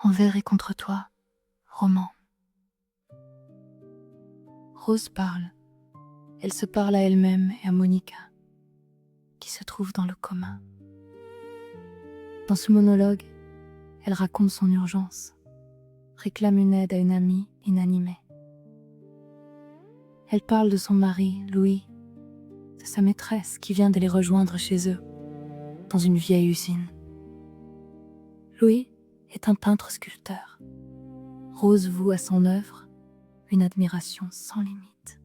envers et contre toi, roman. Rose parle. Elle se parle à elle-même et à Monica, qui se trouve dans le coma. Dans ce monologue, elle raconte son urgence, réclame une aide à une amie inanimée. Elle parle de son mari, Louis, de sa maîtresse qui vient de les rejoindre chez eux, dans une vieille usine. Louis est un peintre-sculpteur. Rose voue à son œuvre une admiration sans limite.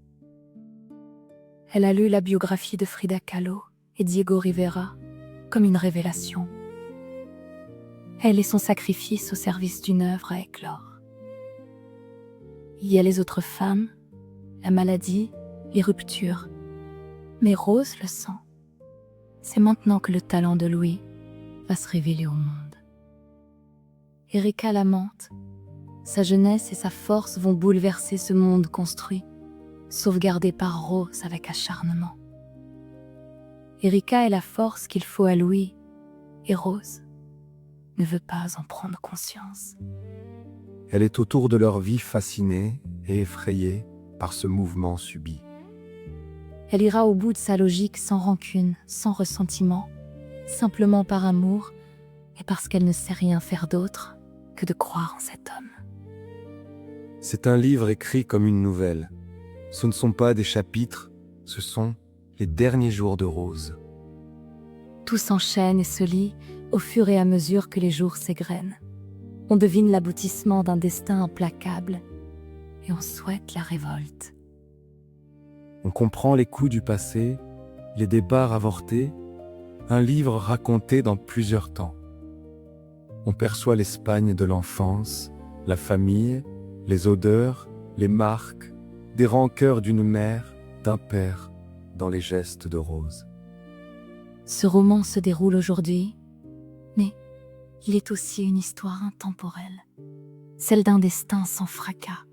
Elle a lu la biographie de Frida Kahlo et Diego Rivera comme une révélation. Elle est son sacrifice au service d'une œuvre à éclore. Il y a les autres femmes, la maladie, les ruptures. Mais Rose le sent. C'est maintenant que le talent de Louis va se révéler au monde. Erika lamente. Sa jeunesse et sa force vont bouleverser ce monde construit, sauvegardé par Rose avec acharnement. Erika est la force qu'il faut à Louis, et Rose ne veut pas en prendre conscience. Elle est autour de leur vie fascinée et effrayée par ce mouvement subi. Elle ira au bout de sa logique sans rancune, sans ressentiment, simplement par amour et parce qu'elle ne sait rien faire d'autre que de croire en cet homme. C'est un livre écrit comme une nouvelle. Ce ne sont pas des chapitres, ce sont les derniers jours de Rose. Tout s'enchaîne et se lie au fur et à mesure que les jours s'égrènent. On devine l'aboutissement d'un destin implacable et on souhaite la révolte. On comprend les coups du passé, les départs avortés, un livre raconté dans plusieurs temps. On perçoit l'Espagne de l'enfance, la famille, les odeurs, les marques, des rancœurs d'une mère, d'un père, dans les gestes de Rose. Ce roman se déroule aujourd'hui, mais il est aussi une histoire intemporelle, celle d'un destin sans fracas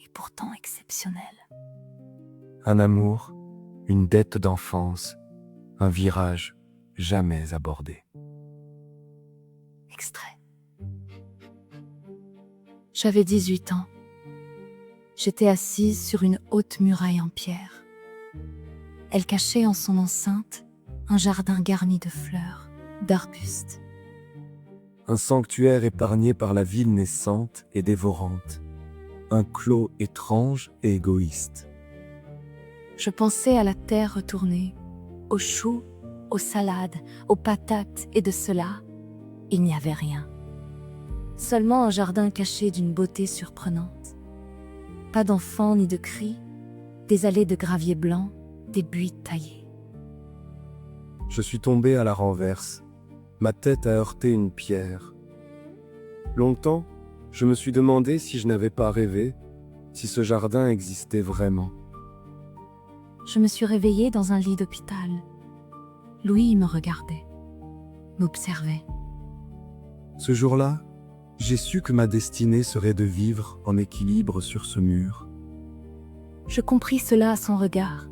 et pourtant exceptionnel. Un amour, une dette d'enfance, un virage jamais abordé. Extrait. J'avais 18 ans. J'étais assise sur une haute muraille en pierre. Elle cachait en son enceinte un jardin garni de fleurs, d'arbustes. Un sanctuaire épargné par la ville naissante et dévorante. Un clos étrange et égoïste. Je pensais à la terre retournée, aux choux, aux salades, aux patates, et de cela, il n'y avait rien. Seulement un jardin caché d'une beauté surprenante. Pas d'enfants ni de cris, des allées de gravier blanc, des buis taillés. Je suis tombé à la renverse. Ma tête a heurté une pierre. Longtemps, je me suis demandé si je n'avais pas rêvé, si ce jardin existait vraiment. Je me suis réveillée dans un lit d'hôpital. Louis me regardait, m'observait. Ce jour-là, j'ai su que ma destinée serait de vivre en équilibre sur ce mur. Je compris cela à son regard,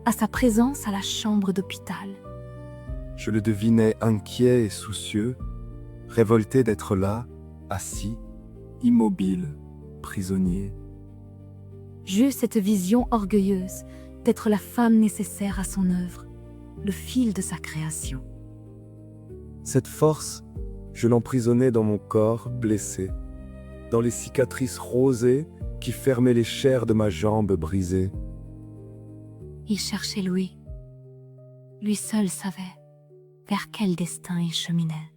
à sa présence à la chambre d'hôpital. Je le devinais inquiet et soucieux, révolté d'être là, assis, immobile, prisonnier. J'eus cette vision orgueilleuse d'être la femme nécessaire à son œuvre, le fil de sa création. Cette force, je l'emprisonnais dans mon corps blessé, dans les cicatrices rosées qui fermaient les chairs de ma jambe brisée. Il cherchait Louis. Lui seul savait vers quel destin il cheminait.